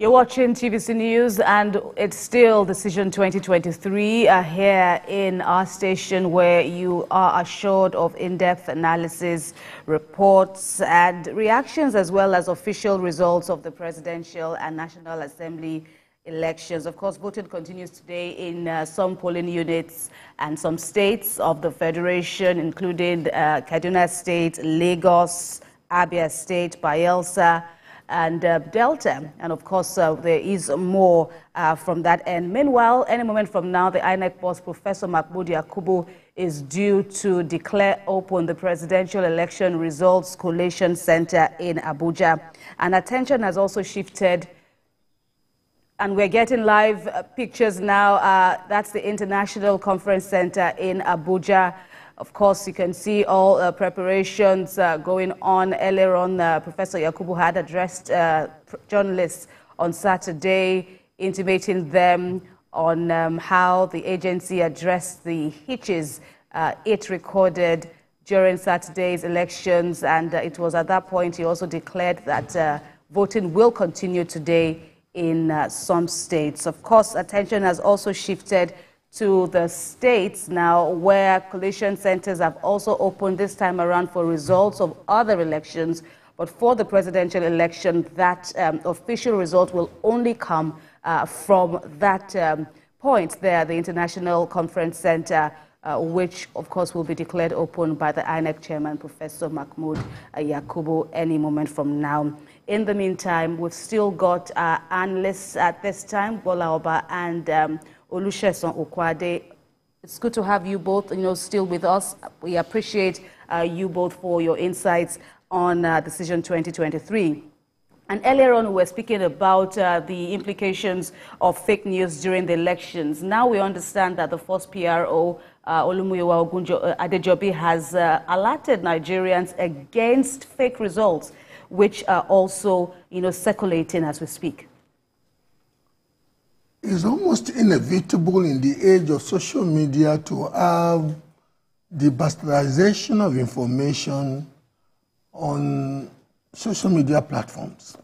You're watching TVC News, and it's still Decision 2023 here in our station, where you are assured of in-depth analysis, reports and reactions, as well as official results of the presidential and National Assembly elections. Of course, voting continues today in some polling units and some states of the Federation, including Kaduna State, Lagos, Abia State, Bayelsa, and Delta. And of course, there is more from that end. Meanwhile, any moment from now, the INEC boss, Professor Mahmood Yakubu, is due to declare open the presidential election results collation center in Abuja. And attention has also shifted, and we're getting live pictures now. That's the International Conference Center in Abuja. Of course, you can see all preparations going on. Earlier on, Professor Yakubu had addressed journalists on Saturday, intimating them on how the agency addressed the hitches it recorded during Saturday's elections. And it was at that point he also declared that voting will continue today in some states. Of course, attention has also shifted to the states now, where collation centers have also opened this time around for results of other elections. But for the presidential election, that official result will only come from that point there, the International Conference Center, which, of course, will be declared open by the INEC chairman, Professor Mahmood Yakubu, any moment from now. In the meantime, we've still got analysts at this time, Bola Oba and Olusegun Okwade. It's good to have you both, still with us. We appreciate you both for your insights on Decision 2023. And earlier on, we were speaking about the implications of fake news during the elections. Now we understand that the first PRO, Olumuyiwa Ogunjo Adejobi, has alerted Nigerians against fake results, which are also, circulating as we speak. It's almost inevitable in the age of social media to have the bastardization of information on social media platforms.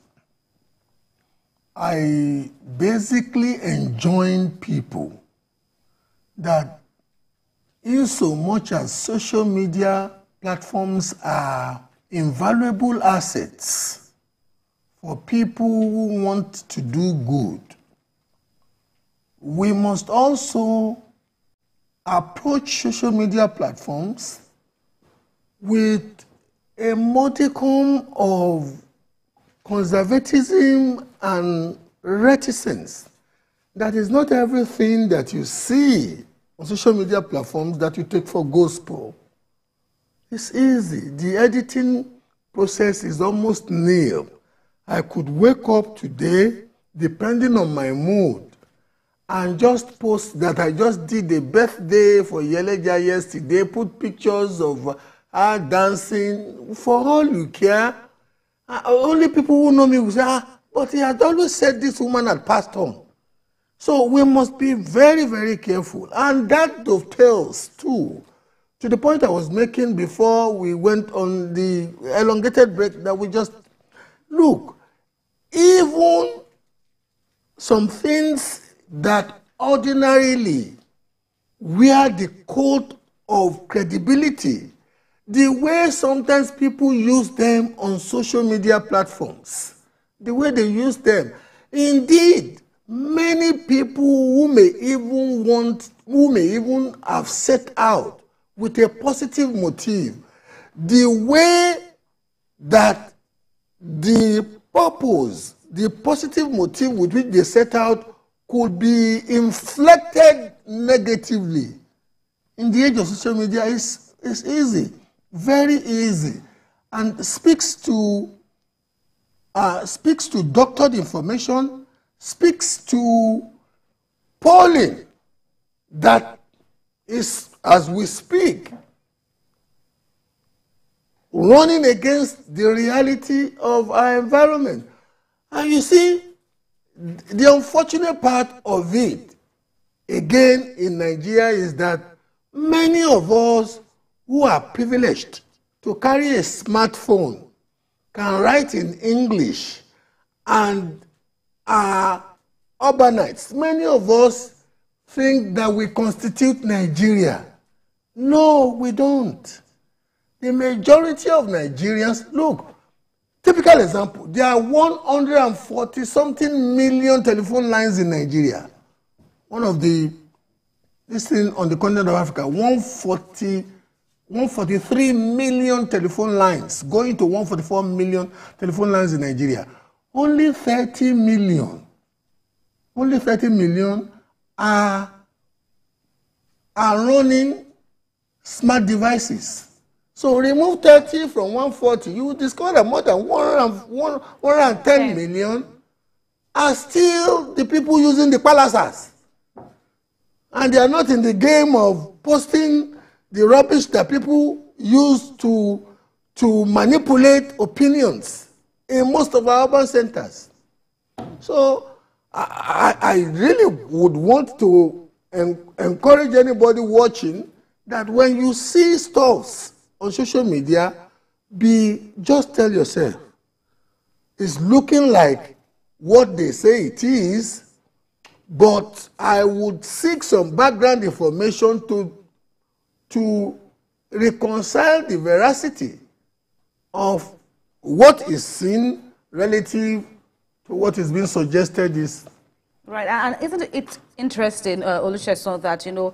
I basically enjoin people that in so much as social media platforms are invaluable assets for people who want to do good, we must also approach social media platforms with a modicum of conservatism and reticence. That is not everything that you see on social media platforms that you take for gospel. It's easy. The editing process is almost nil. I could wake up today, depending on my mood, and just post that I just did a birthday for Yeleja yesterday, put pictures of her dancing. For all you care, only people who know me will say, but he had always said this woman had passed on. So we must be very, very careful. And that dovetails too to the point I was making before we went on the elongated break, that we just look, even some things that ordinarily wear the coat of credibility, the way sometimes people use them on social media platforms, the way they use them. Indeed, many people who may even have set out with a positive motive, the way that the purpose, the positive motive with which they set out could be inflected negatively in the age of social media is easy, very easy, and speaks to doctored information, speaks to polling that is, as we speak, running against the reality of our environment. And you see, the unfortunate part of it, again, in Nigeria, is that many of us who are privileged to carry a smartphone can write in English and are urbanites. Many of us think that we constitute Nigeria. No, we don't. The majority of Nigerians, look, typical example, there are 140-something million telephone lines in Nigeria. One of the, this thing on the continent of Africa, 143 million telephone lines, going to 144 million telephone lines in Nigeria. Only 30 million are running smart devices. So remove 30 from 140, you will discover that more than 110 million are still the people using the palaces. And they are not in the game of posting the rubbish that people use to manipulate opinions in most of our urban centers. So I really would want to encourage anybody watching that when you see stuff on social media, just tell yourself, it's looking like what they say it is, but I would seek some background information to reconcile the veracity of what is seen relative to what is being suggested is. Right, and isn't it interesting, Olusegun, that, you know,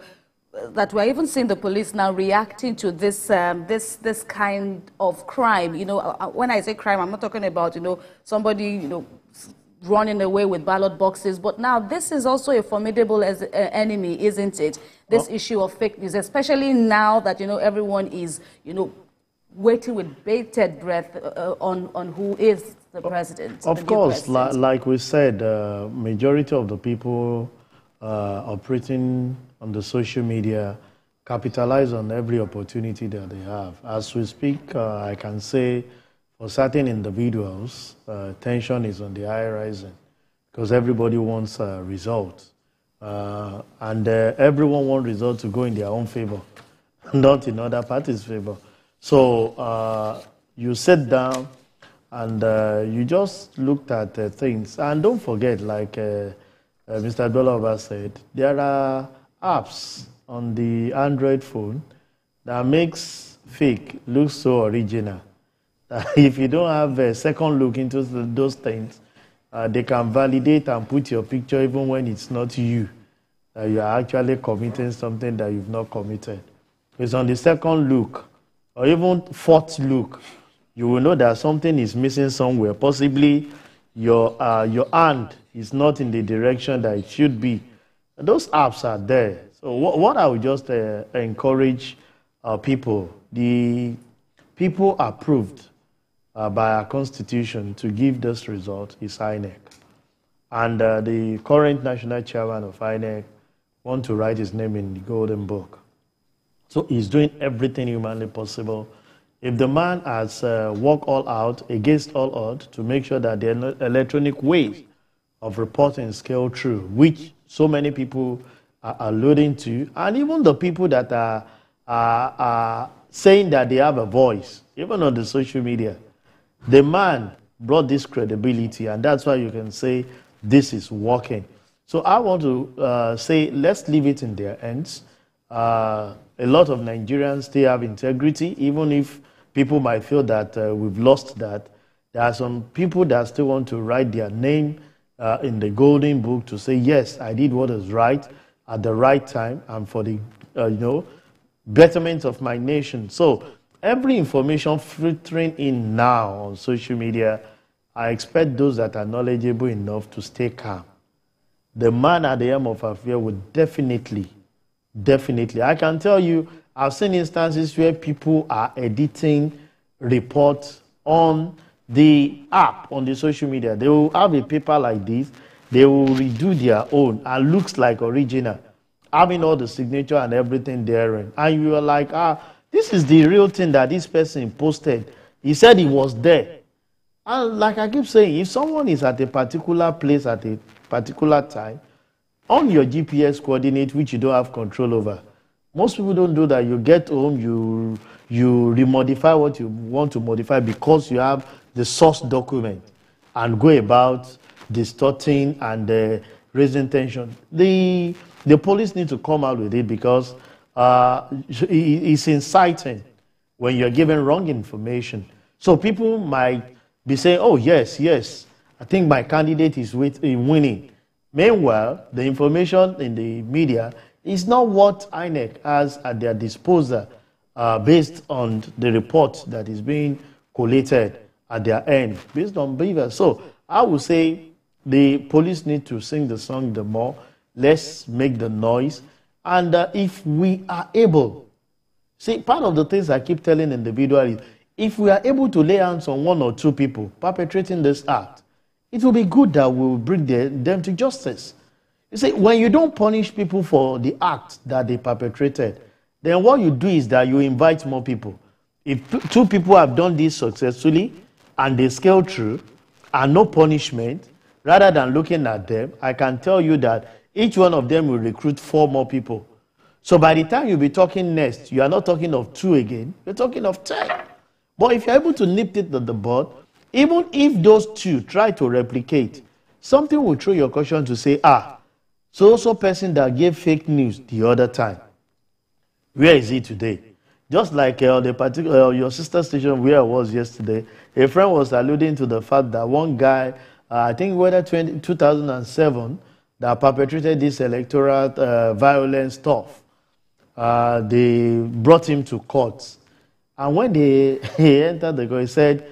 that we're even seeing the police now reacting to this this kind of crime. You know, when I say crime, I'm not talking about, you know, somebody, you know, running away with ballot boxes, but now this is also a formidable enemy, isn't it? This issue of fake news, especially now that, you know, everyone is, you know, waiting with bated breath on who is the president. Of course, like we said, majority of the people operating on the social media capitalize on every opportunity that they have. As we speak, I can say for certain individuals, tension is on the high rising because everybody wants results. And everyone wants results to go in their own favor, not in other parties' favor. So you sit down and you just looked at things. And don't forget, like Mr. Dolova said, there are apps on the Android phone that makes fake look so original. If you don't have a second look into those things, they can validate and put your picture even when it's not you. You are actually committing something that you've not committed. It's on the second look or even fourth look, you will know that something is missing somewhere. Possibly your hand is not in the direction that it should be. Those apps are there. So what I would just encourage people, the people approved by our constitution to give this result is INEC. And the current national chairman of INEC want to write his name in the golden book. So he's doing everything humanly possible. If the man has worked all out against all odds to make sure that the electronic ways of reporting scale through, which so many people are alluding to, and even the people that are saying that they have a voice, even on the social media, the man brought this credibility, and that's why you can say this is working. So I want to say, let's leave it in their hands. A lot of Nigerians still have integrity, even if people might feel that we've lost that. There are some people that still want to write their name in the golden book to say, yes, I did what is right at the right time and for the betterment of my nation. So every information filtering in now on social media, I expect those that are knowledgeable enough to stay calm. The man at the helm of affair would definitely, I can tell you, I've seen instances where people are editing reports on the app, on the social media. They will have a paper like this, they will redo their own and looks like original, having all the signature and everything therein. And you are like, this is the real thing that this person posted. He said he was there. And like I keep saying, if someone is at a particular place at a particular time, on your GPS coordinate, which you don't have control over, most people don't do that. You get home, you remodify what you want to modify because you have the source document and go about distorting and raising tension. The police need to come out with it because it's inciting when you're given wrong information. So people might be saying, oh, yes, I think my candidate is winning. Meanwhile, the information in the media is not what INEC has at their disposal based on the report that is being collated at their end, based on behavior. So I would say the police need to sing the song the more. Let's make the noise. And if we are able, see, part of the things I keep telling individuals is, if we are able to lay hands on one or two people perpetrating this act, it will be good that we will bring them to justice. You see, when you don't punish people for the act that they perpetrated, then what you do is that you invite more people. If two people have done this successfully and they scale through and no punishment, rather than looking at them, I can tell you that each one of them will recruit 4 more people. So by the time you'll be talking next, you are not talking of 2 again, you're talking of 10. But if you're able to nip it at the bud, even if those 2 try to replicate, something will throw your caution to say, so person that gave fake news the other time, where is he today? Just like the particular your sister station where I was yesterday, a friend was alluding to the fact that one guy, I think whether 2007, that perpetrated this electoral violence stuff, they brought him to court. And when he entered the court, he said,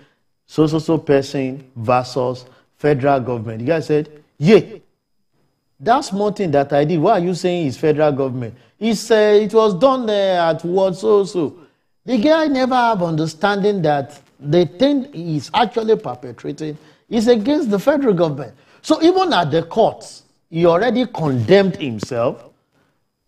so person versus federal government. The guy said, yeah, that small thing that I did, why are you saying it's federal government? He said it was done at what so. The guy never have understanding that the thing he's actually perpetrating is against the federal government. So even at the courts, he already condemned himself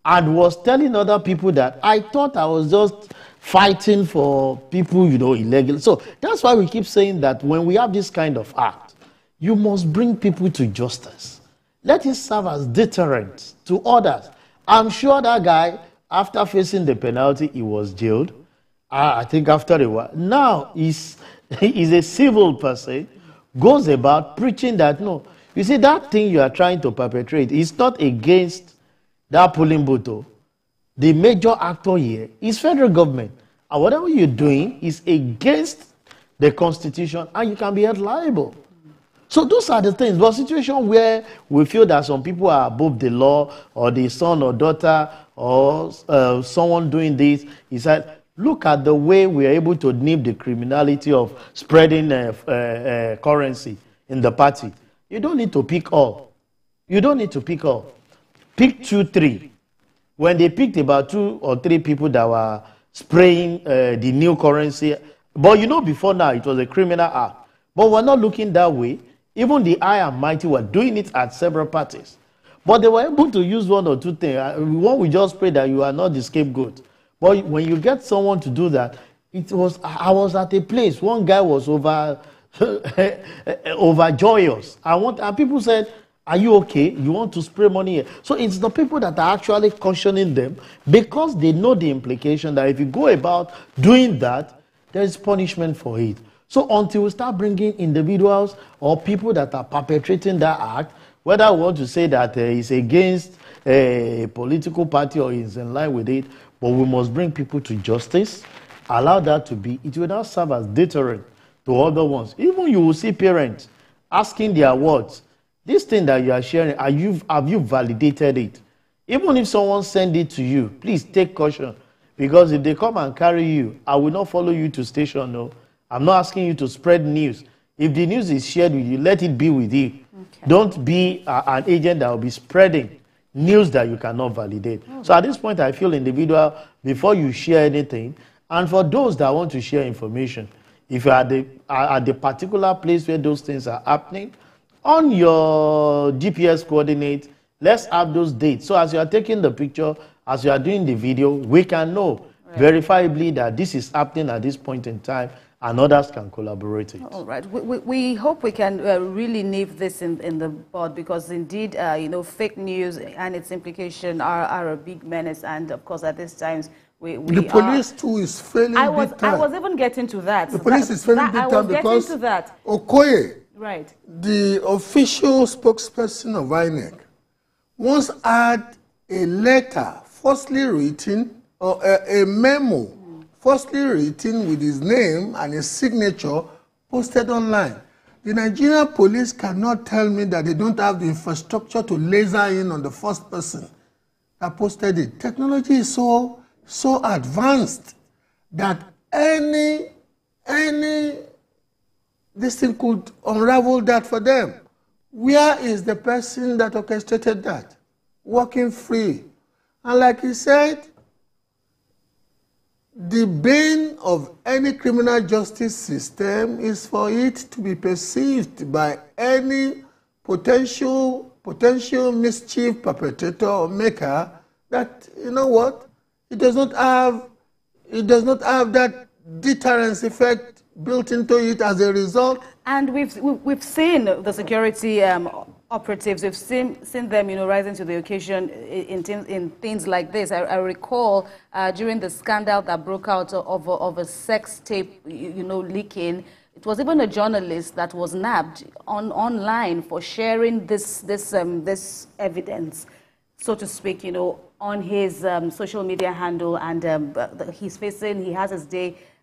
and was telling other people that I thought I was just fighting for people, illegal. So that's why we keep saying that when we have this kind of act, you must bring people to justice. Let it serve as deterrent to others. I'm sure that guy, after facing the penalty, he was jailed. I think after a while. Now he's a civil person, goes about preaching that, no. You see, that thing you are trying to perpetrate is not against that polling booth. The major actor here is federal government. And whatever you're doing is against the Constitution, and you can be held liable. So those are the things. But situation where we feel that some people are above the law, or the son or daughter, or someone doing this, he said, look at the way we are able to nip the criminality of spreading currency in the party. You don't need to pick all. You don't need to pick all. Pick 2, 3. When they picked about 2 or 3 people that were spraying the new currency, but before now it was a criminal act. But we're not looking that way. Even the high and mighty were doing it at several parties. But they were able to use 1 or 2 things. One, we just pray that you are not the scapegoat. But when you get someone to do that, I was at a place, one guy was overjoyous. And people said, are you okay? You want to spray money here? So it's the people that are actually cautioning them, because they know the implication that if you go about doing that, there is punishment for it. So until we start bringing individuals or people that are perpetrating that act, whether we want to say that it's against a political party or is in line with it, but we must bring people to justice, allow that to be. It will now serve as deterrent to other ones. Even you will see parents asking their words, this thing that you are sharing, have you validated it? Even if someone send it to you, please take caution. Because if they come and carry you, I will not follow you to station. No, I'm not asking you to spread news. If the news is shared with you, let it be with you. Okay. Don't be an agent that will be spreading news that you cannot validate. Oh, so at this point, I feel individual, before you share anything, and for those that want to share information, if you are at the particular place where those things are happening, on your GPS coordinate, let's have those dates. So as you are taking the picture, as you are doing the video, we can know verifiably that this is happening at this point in time, and others can collaborate it. All right. We hope we can really nip this in the bud, because indeed, fake news and its implication are a big menace. And of course, at these times, The police too is failing big time. I was even getting to that. The police is failing big time because Okoye, right, the official spokesperson of INEC, once had a letter falsely written, or a memo falsely written with his name and his signature posted online. The Nigerian police cannot tell me that they don't have the infrastructure to laser in on the first person that posted it. Technology is so advanced that this thing could unravel that for them. Where is the person that orchestrated that? Walking free. And like he said, the bane of any criminal justice system is for it to be perceived by any potential mischief perpetrator or maker that, you know what, it does not have that deterrence effect built into it as a result. And we've seen the security operatives. We've seen them, rising to the occasion in things like this. I recall during the scandal that broke out of a sex tape, leaking. It was even a journalist that was nabbed online for sharing this evidence, so to speak, on his social media handle, and he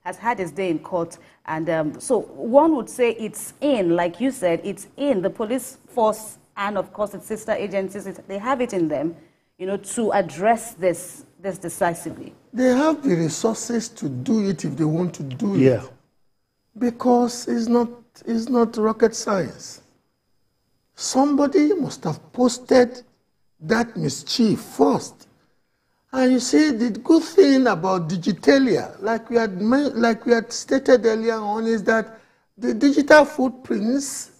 has had his day in court, and so one would say it's in, like you said, it's in the police force, and of course its sister agencies. They have it in them, to address this decisively. They have the resources to do it if they want to do it. Yeah. Because it's not rocket science. Somebody must have posted that mischief first. And you see, the good thing about digitalia, like we had stated earlier on, is that the digital footprints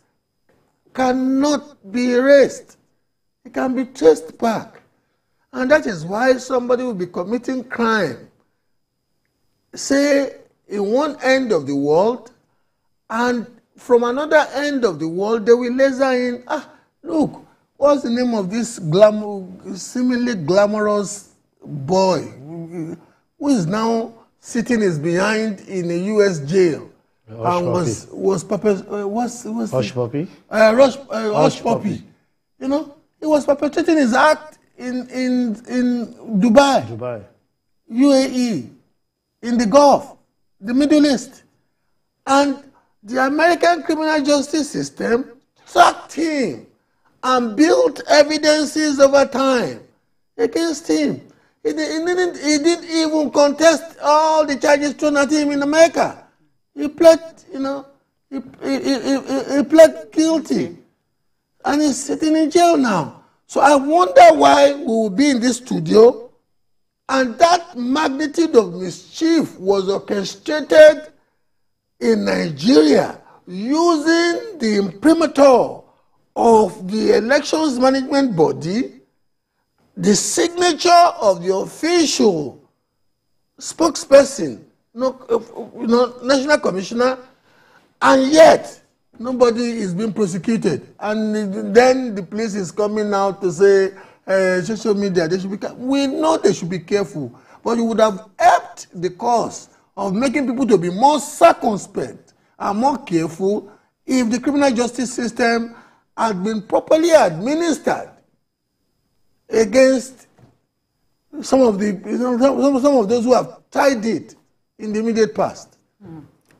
cannot be erased. It can be traced back. And that is why somebody will be committing crime, say, in one end of the world, and from another end of the world, they will laser in, look, what's the name of this seemingly glamorous boy who is now sitting behind in a U.S. jail? Hush Puppy? Hush Puppy. He was perpetrating his act in Dubai, UAE, in the Gulf, the Middle East. And the American criminal justice system tracked him and built evidences over time against him. He didn't even contest all the charges thrown at him in America. He pled, he pled guilty. And he's sitting in jail now. So I wonder why we will be in this studio and that magnitude of mischief was orchestrated in Nigeria using the imprimatur of the elections management body, the signature of the official spokesperson, national commissioner, and yet nobody is being prosecuted. And then the police is coming out to say, social media, they should be careful. We know they should be careful, but you would have helped the cause of making people to be more circumspect and more careful if the criminal justice system had been properly administered against some of those who have tried it in the immediate past.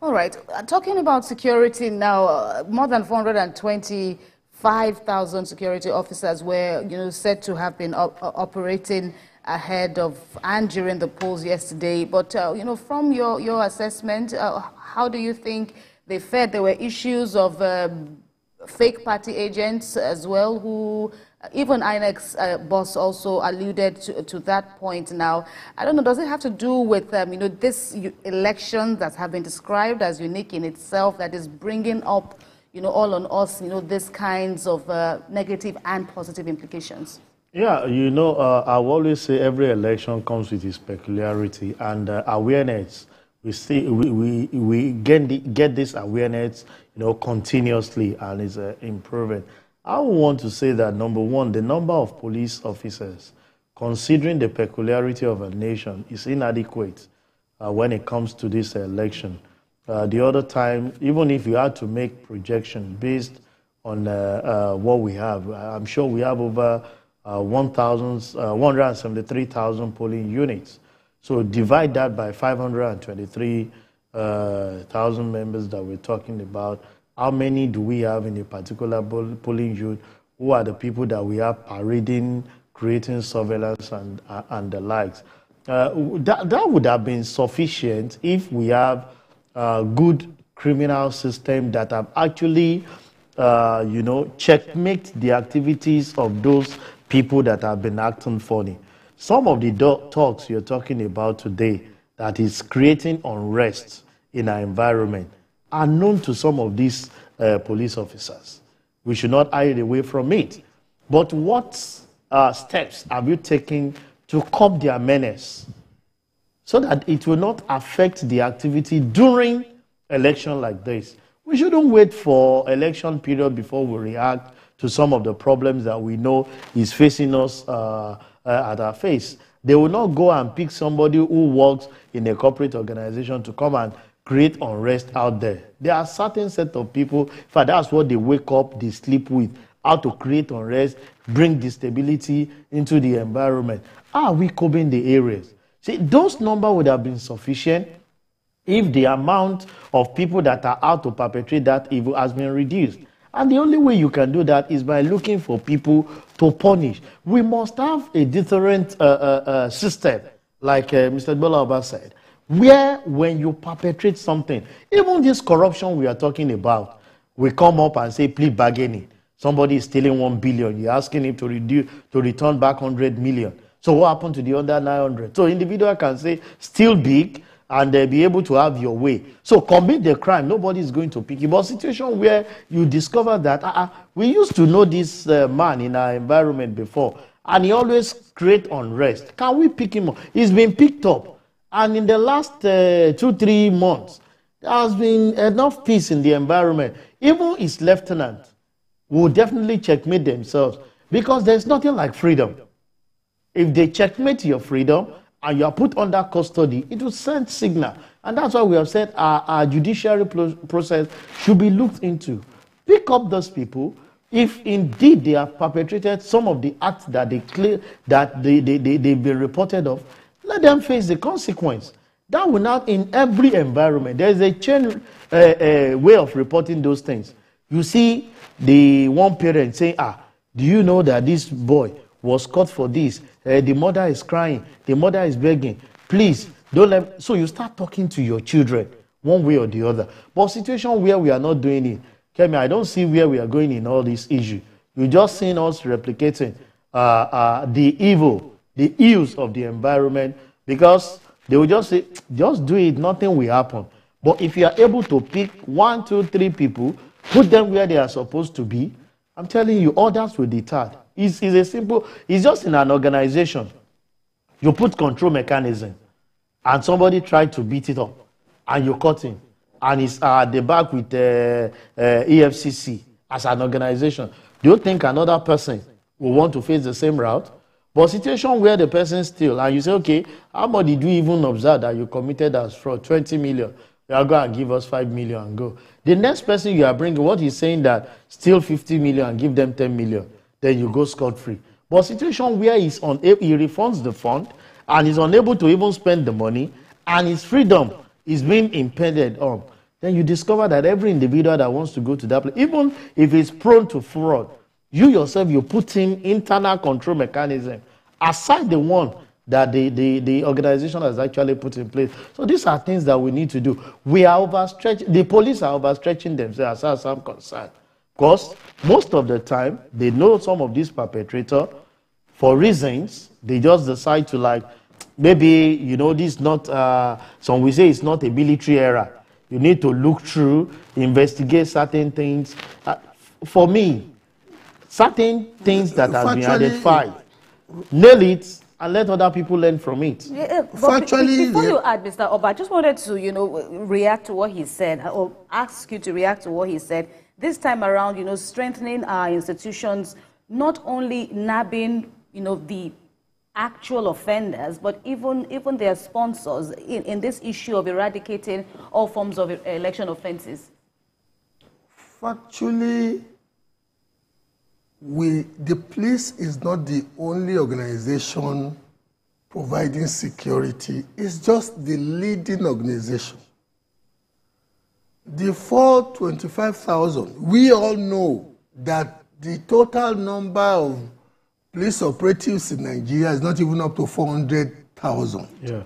All right. Talking about security now, more than 425,000 security officers were, said to have been operating ahead of and during the polls yesterday. But, from your assessment, how do you think they fared? There were issues of fake party agents as well, who even INEC's boss also alluded to that point now. I don't know, does it have to do with, this election that have been described as unique in itself, that is bringing up, all on us, these kinds of negative and positive implications? Yeah, I always say every election comes with its peculiarity and awareness. We get this awareness, continuously, and it's improving. I want to say that, number one, the number of police officers considering the peculiarity of a nation, is inadequate when it comes to this election. The other time, even if you had to make projections based on what we have, I'm sure we have over 173,000 polling units. So divide that by 523,000 members that we're talking about. How many do we have in a particular polling unit? Who are the people that we are parading, creating surveillance and the likes? That would have been sufficient if we have a good criminal system that have actually, checkmate the activities of those people that have been acting funny. Some of the talks you're talking about today that is creating unrest in our environment are known to some of these police officers. We should not hide away from it. But what steps have you taken to curb their menace so that it will not affect the activity during election like this? We shouldn't wait for election period before we react to some of the problems that we know is facing us at our face. They will not go and pick somebody who works in a corporate organization to come and create unrest out there. There are certain set of people, in fact, that's what they wake up, they sleep with, how to create unrest, bring instability into the environment. How are we coping the areas? See, those numbers would have been sufficient if the amount of people that are out to perpetrate that evil has been reduced. And the only way you can do that is by looking for people to punish. We must have a deterrent system, like Mr. Bola said, where when you perpetrate something, even this corruption we are talking about, we come up and say plea bargaining. Somebody is stealing 1 billion. You're asking him to return back 100 million. So what happened to the other 900? So individual can say, steal big, and they'll be able to have your way. So commit the crime, nobody is going to pick you. But situation where you discover that we used to know this man in our environment before, and he always create unrest. Can we pick him up? He's been picked up. And in the last 2-3 months, there has been enough peace in the environment. Even his lieutenant will definitely checkmate themselves, because there's nothing like freedom. If they checkmate your freedom, and you are put under custody, it will send signal. And that's why we have said our judiciary process should be looked into. Pick up those people. If indeed they have perpetrated some of the acts that they've been reported of, let them face the consequence. That will not, in every environment, there is a chain way of reporting those things. You see the one parent saying, do you know that this boy was caught for this? The mother is crying. The mother is begging. Please, don't let... So you start talking to your children one way or the other. But situation where we are not doing it, Kemi, I don't see where we are going in all this issue. You just seen us replicating the evil, the ills of the environment, because they will just say, just do it, nothing will happen. But if you are able to pick 1, 2, 3 people, put them where they are supposed to be, I'm telling you, others will deter. It's a simple, it's just in an organization. You put control mechanism, and somebody tried to beat it up, and you cut him, and it's at the back with EFCC as an organization. Do you think another person will want to face the same route? But situation where the person steals, and you say, okay, how much did you even observe that you committed as fraud? 20 million. You are going to give us 5 million and go. The next person you are bringing, what he's saying that steal 50 million and give them 10 million. Then you go scot-free. But situation where he refunds the fund and is unable to even spend the money, and his freedom is being impeded on, then you discover that every individual that wants to go to that place, even if he's prone to fraud, you yourself, you put in internal control mechanism, aside the one that the organization has actually put in place. So these are things that we need to do. We are overstretching, the police are overstretching themselves as far as I'm concerned. Because most of the time, they know some of these perpetrators, for reasons, they just decide to like, maybe, this is not, some we say it's not a military era. You need to look through, investigate certain things. For me, certain things that have been identified, nail it, and let other people learn from it. Yeah, before you add, Mr. Oba, I just wanted to, react to what he said, or ask you to react to what he said. This time around, strengthening our institutions, not only nabbing, the actual offenders, but even their sponsors in this issue of eradicating all forms of election offenses? Factually, the police is not the only organization providing security. It's just the leading organization. The 425,000, we all know that the total number of police operatives in Nigeria is not even up to 400,000. Yeah.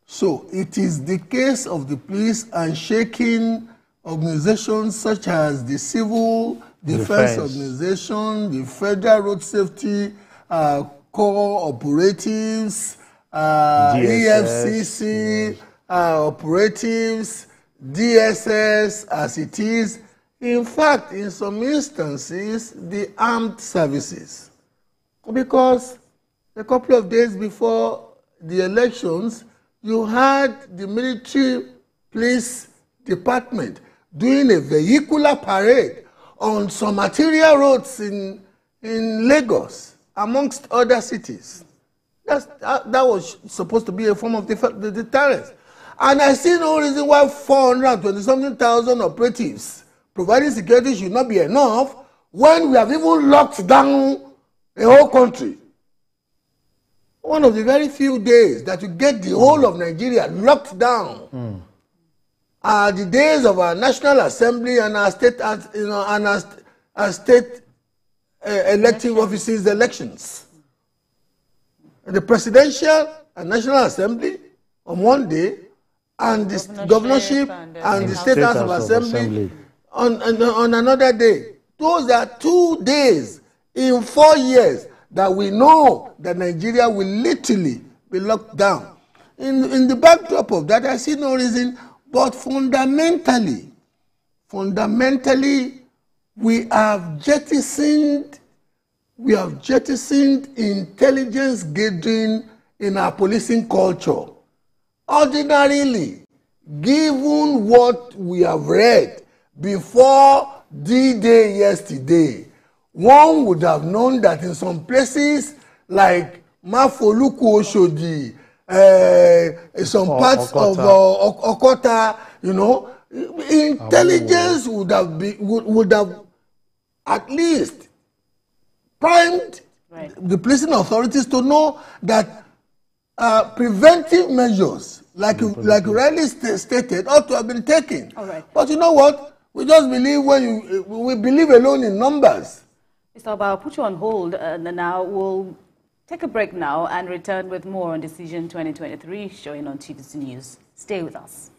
So it is the case of the police and shaking organizations such as the Civil Defense Organization, the Federal Road Safety Corps Operatives, EFCC operatives, DSS as it is. In fact, in some instances, the armed services. Because a couple of days before the elections, you had the military police department doing a vehicular parade on some arterial roads in Lagos, amongst other cities. That was supposed to be a form of the deterrence. And I see no reason why 420-something thousand operatives providing security should not be enough when we have even locked down the whole country. One of the very few days that you get the whole of Nigeria locked down are the days of our National Assembly and our state, elective offices elections. The Presidential and National Assembly on one day, and the governorship and the State House of Assembly on another day. Those are 2 days in 4 years that we know that Nigeria will literally be locked down. In the backdrop of that, I see no reason, but fundamentally, we have jettisoned intelligence gathering in our policing culture. Ordinarily, given what we have read before D-Day yesterday, one would have known that in some places like Mafoluku Oshodi, some parts of Okota, you know, intelligence would have at least primed the policing authorities to know that preventive measures, like rightly stated, ought to have been taken. But you know what? We just believe we believe alone in numbers. Mr. Oba, I'll put you on hold now. We'll take a break now and return with more on Decision 2023 showing on TVC News. Stay with us.